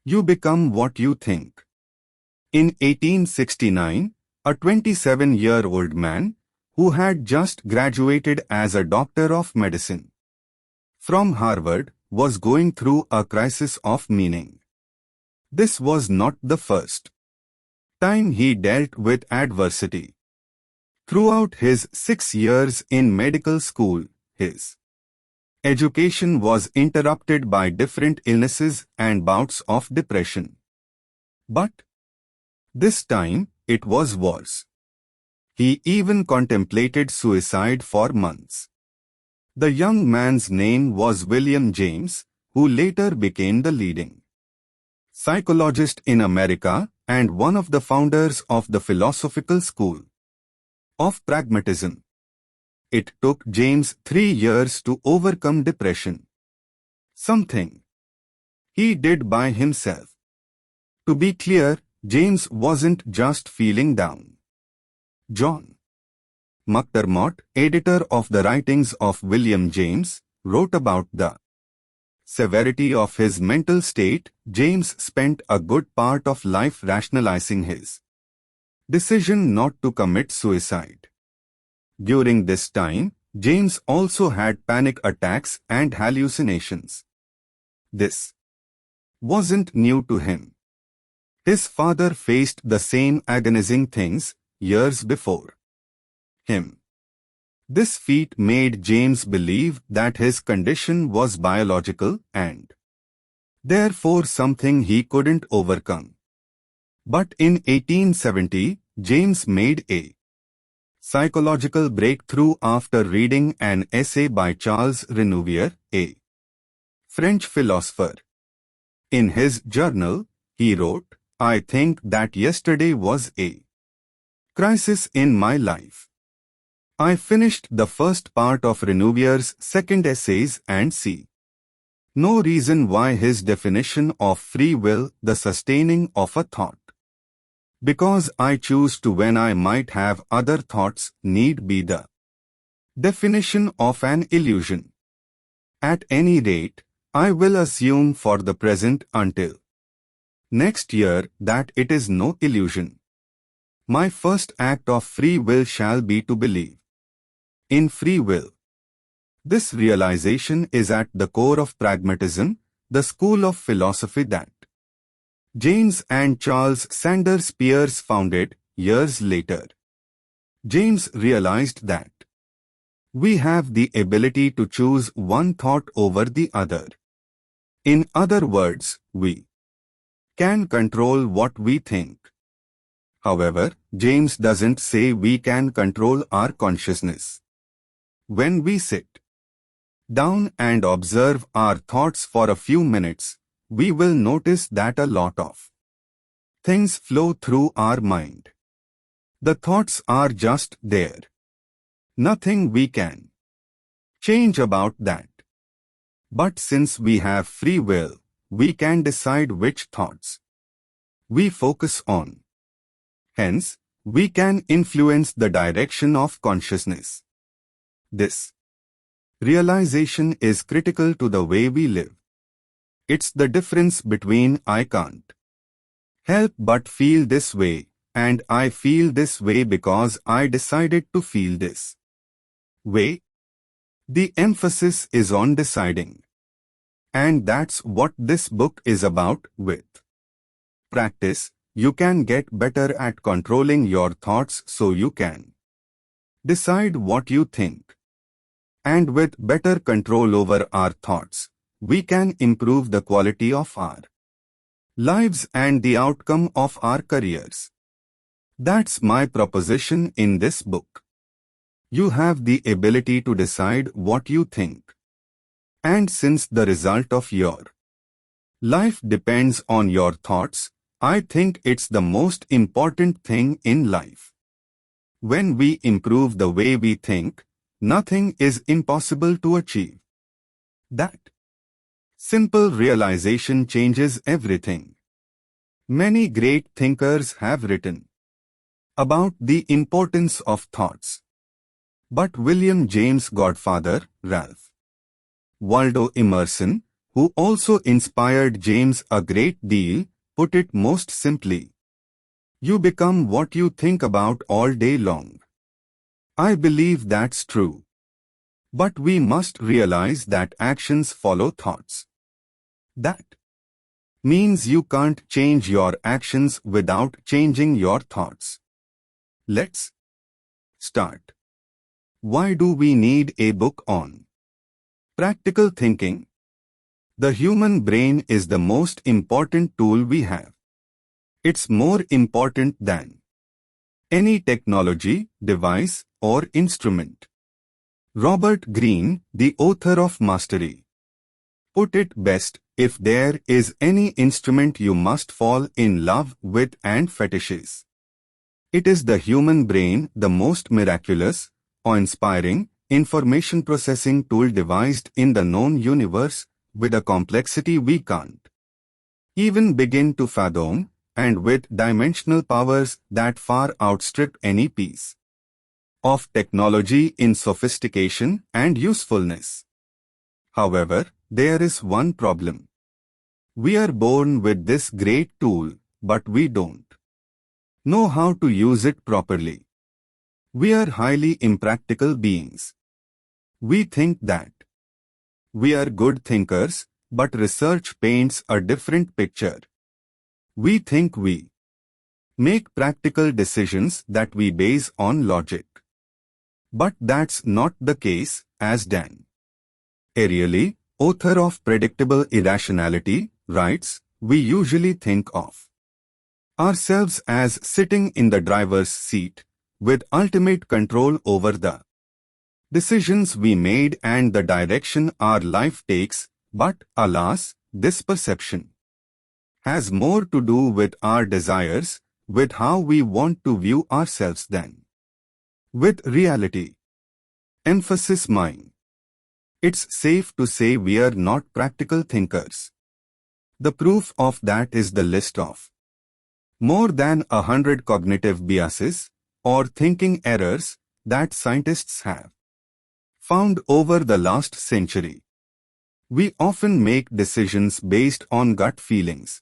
You become what you think. In 1869, a 27-year-old man, who had just graduated as a doctor of medicine from Harvard, was going through a crisis of meaning. This was not the first time he dealt with adversity. Throughout his 6 years in medical school, his education was interrupted by different illnesses and bouts of depression. But this time, it was worse. He even contemplated suicide for months. The young man's name was William James, who later became the leading psychologist in America and one of the founders of the philosophical school of Pragmatism. It took James 3 years to overcome depression. Something he did by himself. To be clear, James wasn't just feeling down. John McDermott, editor of the writings of William James, wrote about the severity of his mental state. James spent a good part of life rationalizing his decision not to commit suicide. During this time, James also had panic attacks and hallucinations. This wasn't new to him. His father faced the same agonizing things years before him. This feat made James believe that his condition was biological and therefore something he couldn't overcome. But in 1870, James made a psychological breakthrough after reading an essay by Charles Renouvier, a French philosopher. In his journal, he wrote, "I think that yesterday was a crisis in my life. I finished the first part of Renouvier's second essays and see no reason why his definition of free will, the sustaining of a thought, because I choose to when I might have other thoughts, need be the definition of an illusion. At any rate, I will assume for the present until next year that it is no illusion. My first act of free will shall be to believe in free will." This realization is at the core of Pragmatism, the school of philosophy that James and Charles Sanders Peirce founded years later. James realized that we have the ability to choose one thought over the other. In other words, we can control what we think. However, James doesn't say we can control our consciousness. When we sit down and observe our thoughts for a few minutes, we will notice that a lot of things flow through our mind. The thoughts are just there. Nothing we can change about that. But since we have free will, we can decide which thoughts we focus on. Hence, we can influence the direction of consciousness. This realization is critical to the way we live. It's the difference between "I can't help but feel this way" and "I feel this way because I decided to feel this way." The emphasis is on deciding. And that's what this book is about. With practice, you can get better at controlling your thoughts so you can decide what you think. And with better control over our thoughts, we can improve the quality of our lives and the outcome of our careers. That's my proposition in this book. You have the ability to decide what you think. And since the result of your life depends on your thoughts, I think it's the most important thing in life. When we improve the way we think, nothing is impossible to achieve. That simple realization changes everything. Many great thinkers have written about the importance of thoughts. But William James' godfather, Ralph Waldo Emerson, who also inspired James a great deal, put it most simply. You become what you think about all day long. I believe that's true. But we must realize that actions follow thoughts. That means you can't change your actions without changing your thoughts. Let's start. Why do we need a book on practical thinking? The human brain is the most important tool we have. It's more important than any technology, device, or instrument. Robert Greene, the author of Mastery, put it best: if there is any instrument you must fall in love with and fetishes, it is the human brain, the most miraculous, awe-inspiring, information processing tool devised in the known universe, with a complexity we can't even begin to fathom, and with dimensional powers that far outstrip any piece of technology in sophistication and usefulness. However, there is one problem. We are born with this great tool, but we don't know how to use it properly. We are highly impractical beings. We think that we are good thinkers, but research paints a different picture. We think we make practical decisions that we base on logic. But that's not the case, as Dan Ariely, author of Predictable Irrationality, writes. We usually think of ourselves as sitting in the driver's seat, with ultimate control over the decisions we made and the direction our life takes, but alas, this perception has more to do with our desires, with how we want to view ourselves than with reality. Emphasis mine. It's safe to say we are not practical thinkers. The proof of that is the list of more than 100 cognitive biases, or thinking errors, that scientists have found over the last century. We often make decisions based on gut feelings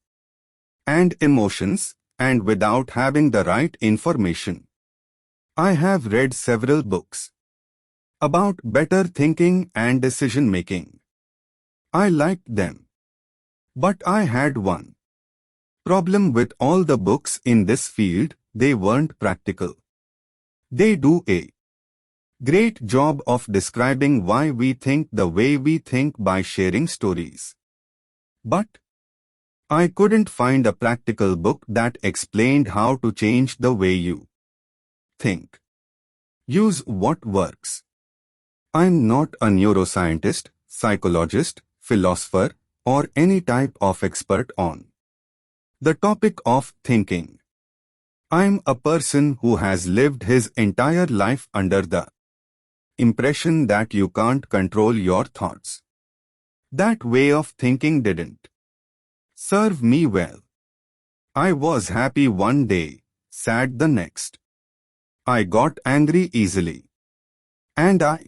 and emotions, and without having the right information. I have read several books about better thinking and decision-making. I liked them. But I had one problem with all the books in this field: they weren't practical. They do a great job of describing why we think the way we think by sharing stories. But I couldn't find a practical book that explained how to change the way you think. Use what works. I'm not a neuroscientist, psychologist, philosopher, or any type of expert on the topic of thinking. I'm a person who has lived his entire life under the impression that you can't control your thoughts. That way of thinking didn't serve me well. I was happy one day, sad the next. I got angry easily. And I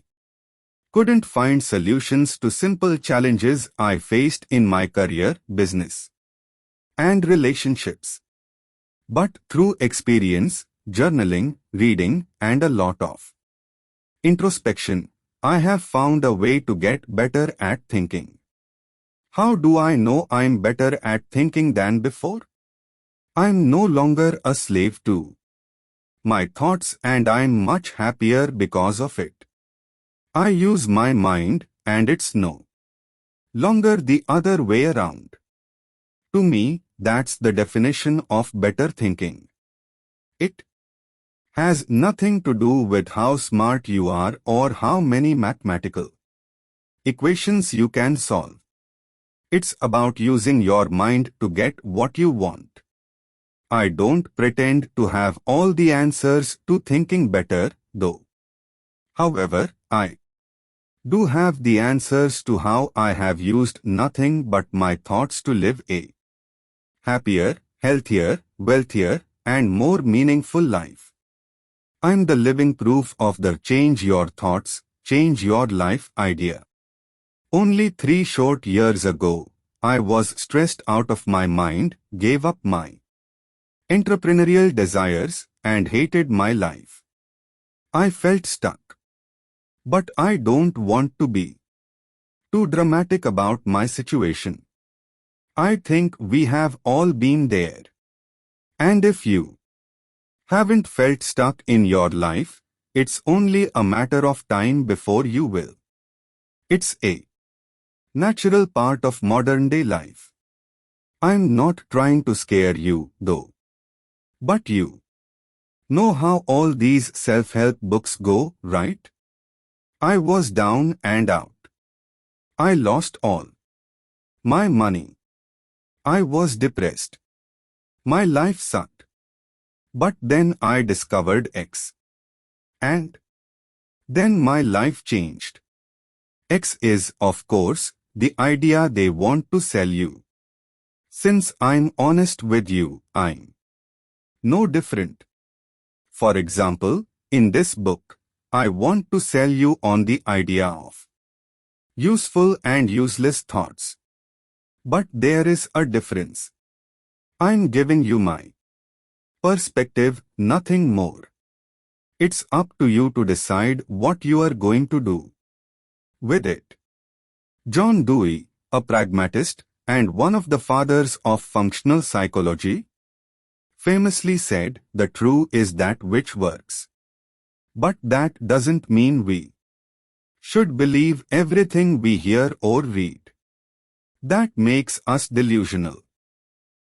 couldn't find solutions to simple challenges I faced in my career, business, and relationships. But through experience, journaling, reading, and a lot of introspection, I have found a way to get better at thinking. How do I know I'm better at thinking than before? I'm no longer a slave to my thoughts, and I'm much happier because of it. I use my mind, and it's no longer the other way around. To me, that's the definition of better thinking. It has nothing to do with how smart you are or how many mathematical equations you can solve. It's about using your mind to get what you want. I don't pretend to have all the answers to thinking better, though. However, I do have the answers to how I have used nothing but my thoughts to live a happier, healthier, wealthier, and more meaningful life. I'm the living proof of the change your thoughts, change your life idea. Only 3 short years ago, I was stressed out of my mind, gave up my entrepreneurial desires, and hated my life. I felt stuck. But I don't want to be too dramatic about my situation. I think we have all been there. And if you haven't felt stuck in your life, it's only a matter of time before you will. It's a natural part of modern-day life. I'm not trying to scare you, though. But you know how all these self-help books go, right? I was down and out. I lost all my money. I was depressed. My life sucked. But then I discovered X. And then my life changed. X is, of course, the idea they want to sell you. Since I'm honest with you, I'm no different. For example, in this book, I want to sell you on the idea of useful and useless thoughts. But there is a difference. I'm giving you my perspective, nothing more. It's up to you to decide what you are going to do with it. John Dewey, a pragmatist and one of the fathers of functional psychology, famously said, "The true is that which works." But that doesn't mean we should believe everything we hear or read. That makes us delusional.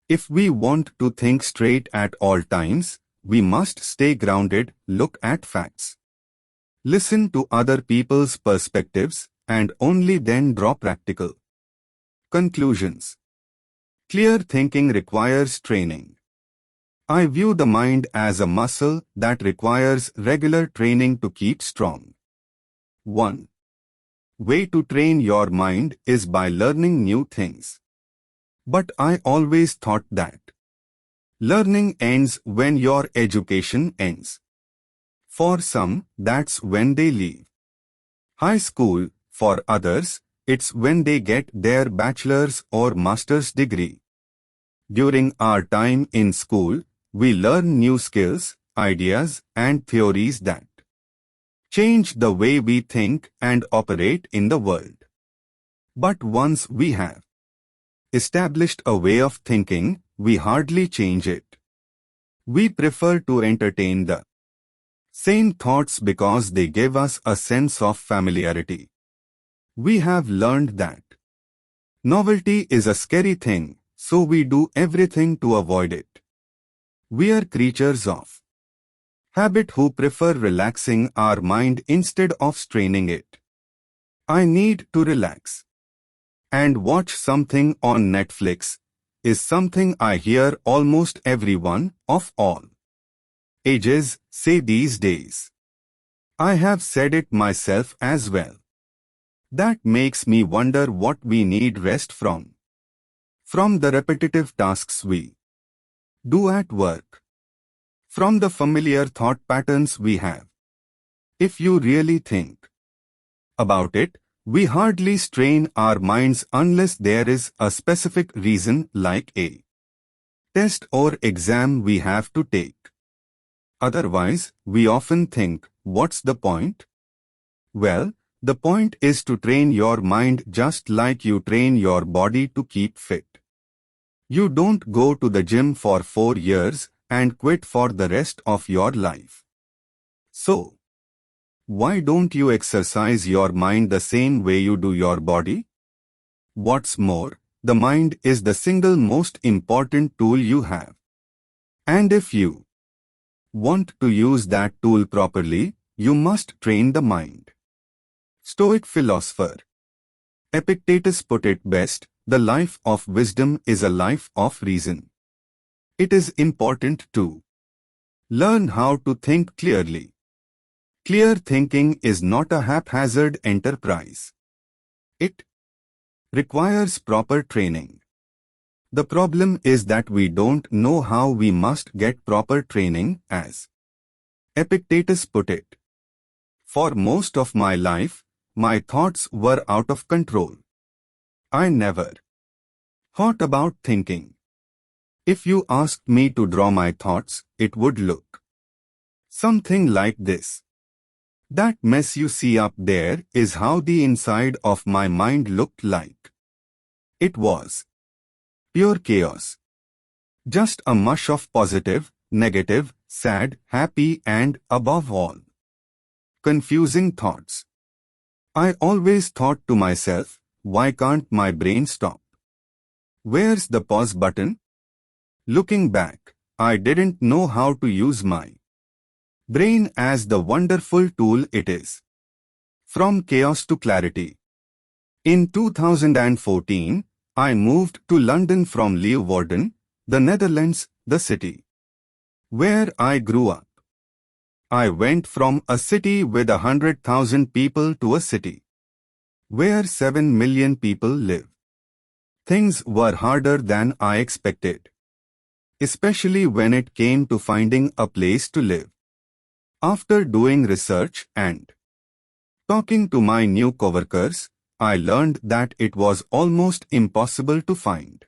If we want to think straight at all times, we must stay grounded, look at facts, listen to other people's perspectives, and only then draw practical conclusions. Clear thinking requires training. I view the mind as a muscle that requires regular training to keep strong. 1 way to train your mind is by learning new things. But I always thought that learning ends when your education ends. For some, that's when they leave high school. For others, it's when they get their bachelor's or master's degree. During our time in school, we learn new skills, ideas, and theories that change the way we think and operate in the world. But once we have established a way of thinking, we hardly change it. We prefer to entertain the same thoughts because they give us a sense of familiarity. We have learned that novelty is a scary thing, so we do everything to avoid it. We are creatures of habit who prefer relaxing our mind instead of straining it. I need to relax and watch something on Netflix is something I hear almost everyone of all ages say these days. I have said it myself as well. That makes me wonder what we need rest from. From the repetitive tasks we do at work. From the familiar thought patterns we have. If you really think about it, we hardly strain our minds unless there is a specific reason like a test or exam we have to take. Otherwise, we often think, what's the point? Well, the point is to train your mind just like you train your body to keep fit. You don't go to the gym for 4 years and quit for the rest of your life. So, why don't you exercise your mind the same way you do your body? What's more, the mind is the single most important tool you have. And if you want to use that tool properly, you must train the mind. Stoic philosopher Epictetus put it best, the life of wisdom is a life of reason. It is important to learn how to think clearly. Clear thinking is not a haphazard enterprise. It requires proper training. The problem is that we don't know how we must get proper training, as Epictetus put it. For most of my life, my thoughts were out of control. I never thought about thinking. If you asked me to draw my thoughts, it would look something like this. That mess you see up there is how the inside of my mind looked like. It was pure chaos. Just a mush of positive, negative, sad, happy and, above all, confusing thoughts. I always thought to myself, why can't my brain stop? Where's the pause button? Looking back, I didn't know how to use my brain as the wonderful tool it is. From chaos to clarity. In 2014, I moved to London from Leeuwarden, the Netherlands, the city where I grew up. I went from a city with 100,000 people to a city where 7 million people live. Things were harder than I expected, especially when it came to finding a place to live. After doing research and talking to my new coworkers, I learned that it was almost impossible to find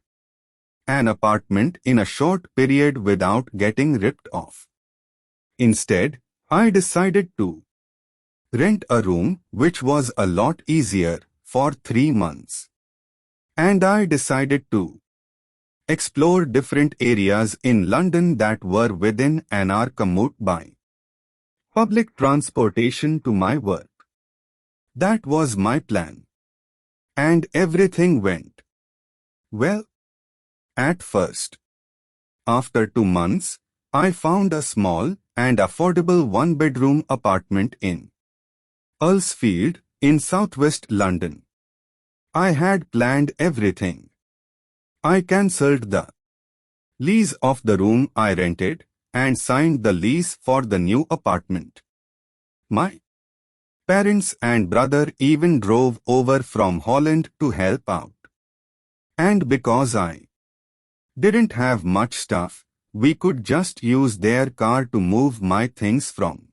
an apartment in a short period without getting ripped off. Instead, I decided to rent a room, which was a lot easier, for 3 months. And I decided to explore different areas in London that were within an hour commute by public transportation to my work. That was my plan. And everything went well at first. After 2 months, I found a small and affordable one-bedroom apartment in Earlsfield, in southwest London. I had planned everything. I cancelled the lease of the room I rented and signed the lease for the new apartment. My parents and brother even drove over from Holland to help out. And because I didn't have much stuff, we could just use their car to move my things from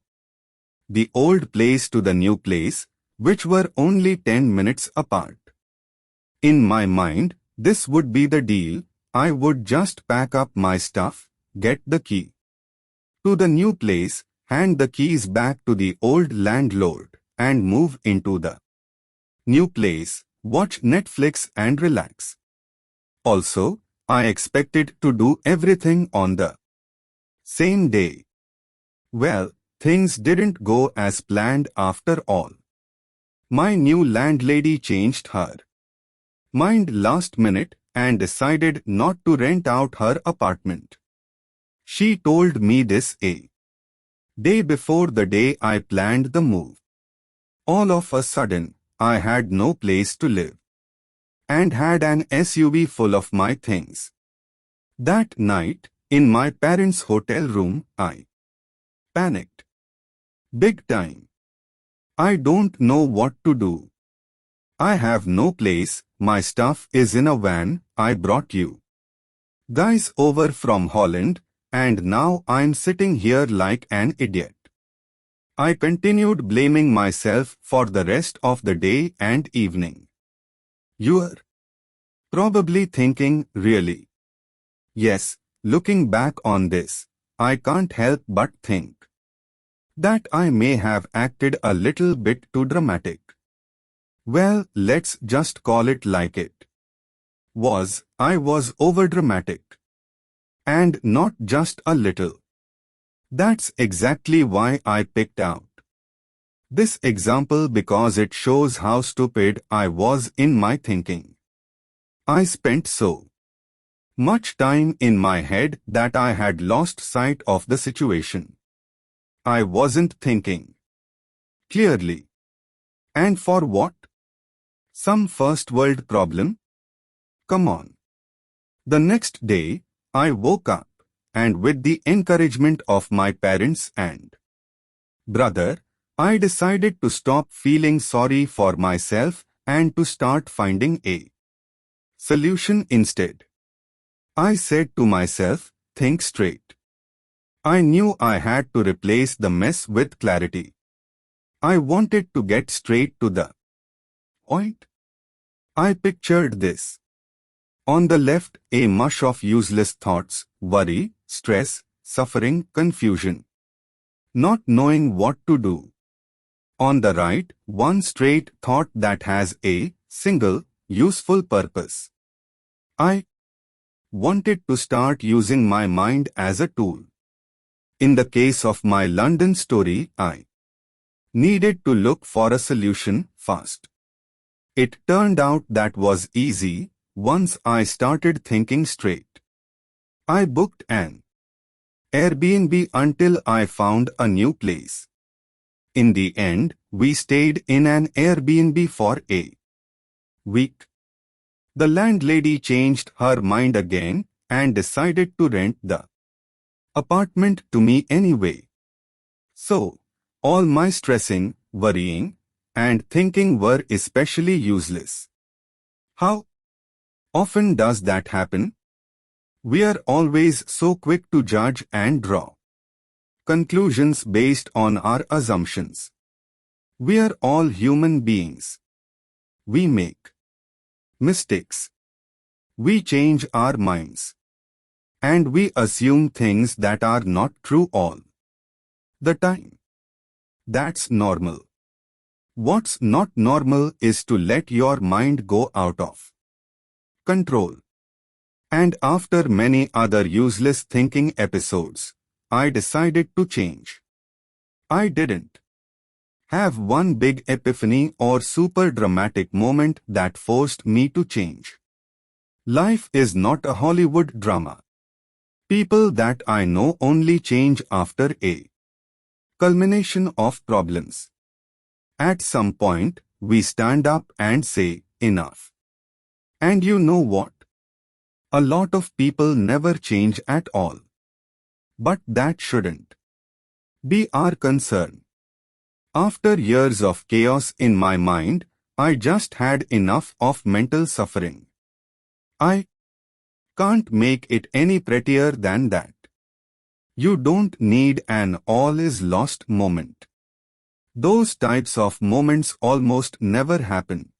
the old place to the new place, which were only 10 minutes apart. In my mind, this would be the deal. I would just pack up my stuff, get the key to the new place, hand the keys back to the old landlord, and move into the new place, watch Netflix and relax. Also, I expected to do everything on the same day. Well, things didn't go as planned after all. My new landlady changed her mind last minute and decided not to rent out her apartment. She told me this a day before the day I planned the move. All of a sudden, I had no place to live and had an SUV full of my things. That night, in my parents' hotel room, I panicked big time. I don't know what to do. I have no place, my stuff is in a van I brought you guys over from Holland, and now I'm sitting here like an idiot. I continued blaming myself for the rest of the day and evening. You're probably thinking, really? Yes, looking back on this, I can't help but think that I may have acted a little bit too dramatic. Well, let's just call it like it was. I was overdramatic. And not just a little. That's exactly why I picked out this example, because it shows how stupid I was in my thinking. I spent so much time in my head that I had lost sight of the situation. I wasn't thinking clearly. And for what? Some first world problem? Come on. The next day, I woke up, and with the encouragement of my parents and brother, I decided to stop feeling sorry for myself and to start finding a solution instead. I said to myself, think straight. I knew I had to replace the mess with clarity. I wanted to get straight to the Oint. I pictured this. On the left, a mush of useless thoughts, worry, stress, suffering, confusion. Not knowing what to do. On the right, one straight thought that has a single, useful purpose. I wanted to start using my mind as a tool. In the case of my London story, I needed to look for a solution fast. It turned out that was easy once I started thinking straight. I booked an Airbnb until I found a new place. In the end, we stayed in an Airbnb for a week. The landlady changed her mind again and decided to rent the apartment to me anyway. So, all my stressing, worrying, and thinking were especially useless. How often does that happen? We are always so quick to judge and draw conclusions based on our assumptions. We are all human beings. We make mistakes. We change our minds. And we assume things that are not true all the time. That's normal. What's not normal is to let your mind go out of control. And after many other useless thinking episodes, I decided to change. I didn't have one big epiphany or super dramatic moment that forced me to change. Life is not a Hollywood drama. People that I know only change after a culmination of problems. At some point, we stand up and say, enough. And you know what? A lot of people never change at all. But that shouldn't be our concern. After years of chaos in my mind, I just had enough of mental suffering. I can't make it any prettier than that. You don't need an all is lost moment. Those types of moments almost never happen.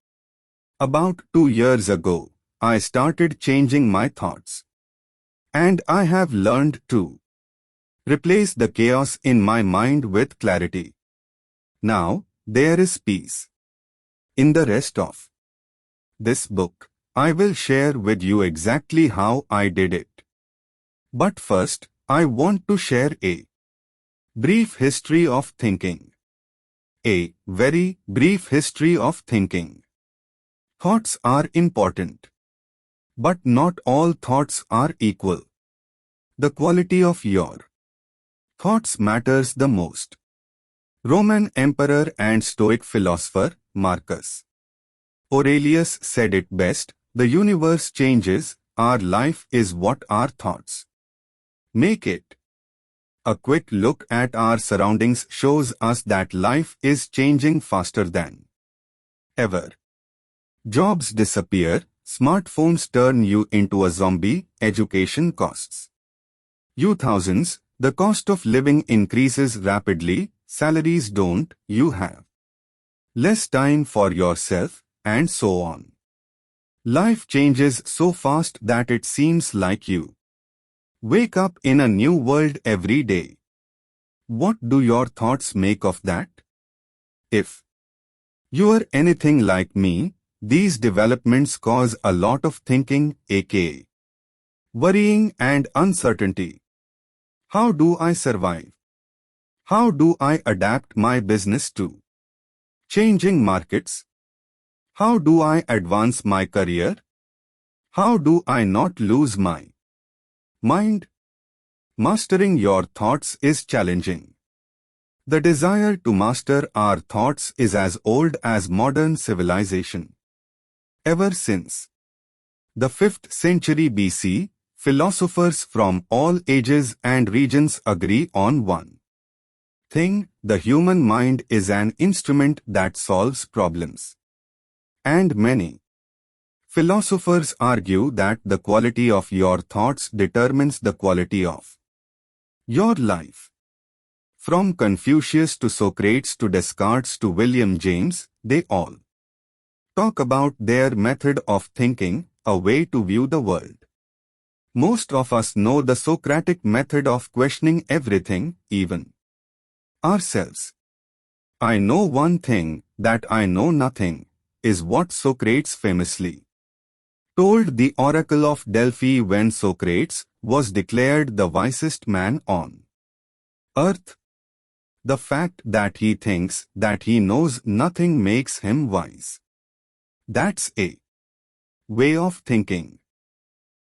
About 2 years ago, I started changing my thoughts. And I have learned to replace the chaos in my mind with clarity. Now, there is peace. In the rest of this book, I will share with you exactly how I did it. But first, I want to share a brief history of thinking. A very brief history of thinking. Thoughts are important. But not all thoughts are equal. The quality of your thoughts matters the most. Roman emperor and Stoic philosopher Marcus Aurelius said it best, the universe changes, our life is what our thoughts make it. A quick look at our surroundings shows us that life is changing faster than ever. Jobs disappear, smartphones turn you into a zombie, education costs you thousands, the cost of living increases rapidly, salaries don't, you have less time for yourself, and so on. Life changes so fast that it seems like you wake up in a new world every day. What do your thoughts make of that? If you are anything like me, these developments cause a lot of thinking, aka worrying and uncertainty. How do I survive? How do I adapt my business to changing markets? How do I advance my career? How do I not lose my mind? Mastering your thoughts is challenging. The desire to master our thoughts is as old as modern civilization. Ever since the 5th century BC, philosophers from all ages and regions agree on one thing: the human mind is an instrument that solves problems. And many philosophers argue that the quality of your thoughts determines the quality of your life. From Confucius to Socrates to Descartes to William James, they all talk about their method of thinking, a way to view the world. Most of us know the Socratic method of questioning everything, even ourselves. I know one thing, that I know nothing, is what Socrates famously told the oracle of Delphi when Socrates was declared the wisest man on earth. The fact that he thinks that he knows nothing makes him wise. That's a way of thinking.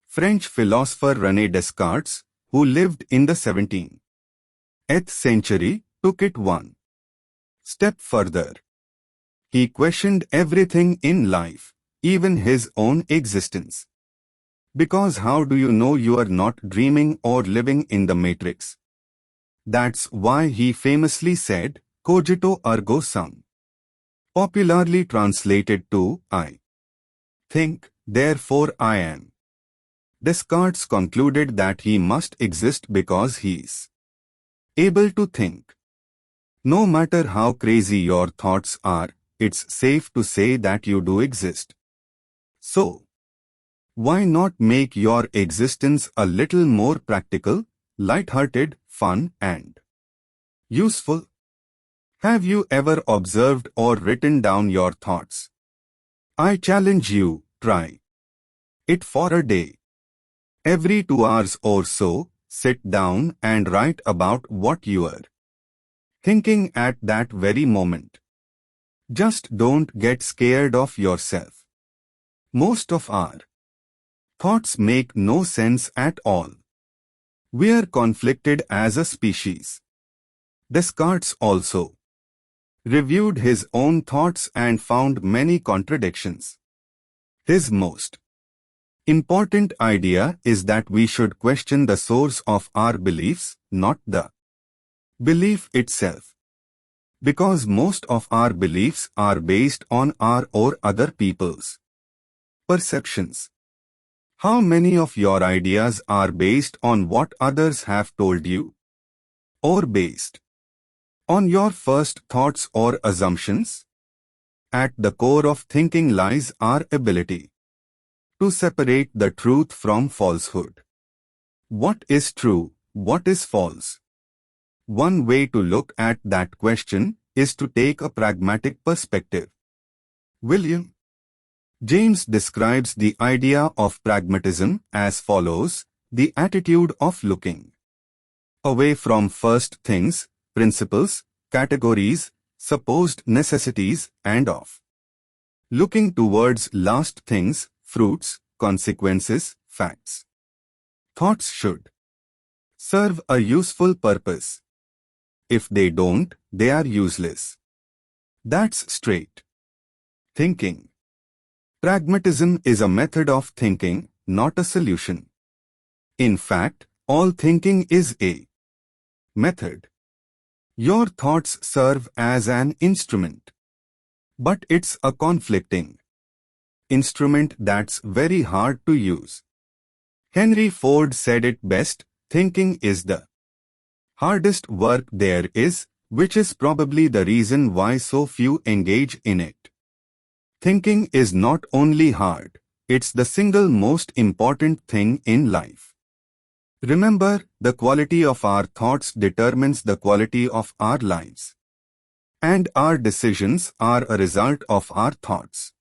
French philosopher René Descartes, who lived in the 17th century, took it one step further. He questioned everything in life, even his own existence. Because how do you know you are not dreaming or living in the matrix? That's why he famously said, cogito ergo sum. Popularly translated to, I think, therefore I am. Descartes concluded that he must exist because he's able to think. No matter how crazy your thoughts are, it's safe to say that you do exist. So, why not make your existence a little more practical, light-hearted, fun, and useful? Have you ever observed or written down your thoughts? I challenge you, try it for a day. Every 2 hours or so, sit down and write about what you are thinking at that very moment. Just don't get scared of yourself. Most of our thoughts make no sense at all. We are conflicted as a species. Descartes also reviewed his own thoughts and found many contradictions. His most important idea is that we should question the source of our beliefs, not the belief itself. Because most of our beliefs are based on our or other people's perceptions. How many of your ideas are based on what others have told you? Or based on your first thoughts or assumptions? At the core of thinking lies our ability to separate the truth from falsehood. What is true? What is false? One way to look at that question is to take a pragmatic perspective. William James describes the idea of pragmatism as follows: the attitude of looking away from first things, principles, categories, supposed necessities, and of looking towards last things, fruits, consequences, facts. Thoughts should serve a useful purpose. If they don't, they are useless. That's straight thinking. Pragmatism is a method of thinking, not a solution. In fact, all thinking is a method. Your thoughts serve as an instrument. But it's a conflicting instrument that's very hard to use. Henry Ford said it best, thinking is the hardest work there is, which is probably the reason why so few engage in it. Thinking is not only hard, it's the single most important thing in life. Remember, the quality of our thoughts determines the quality of our lives. And our decisions are a result of our thoughts.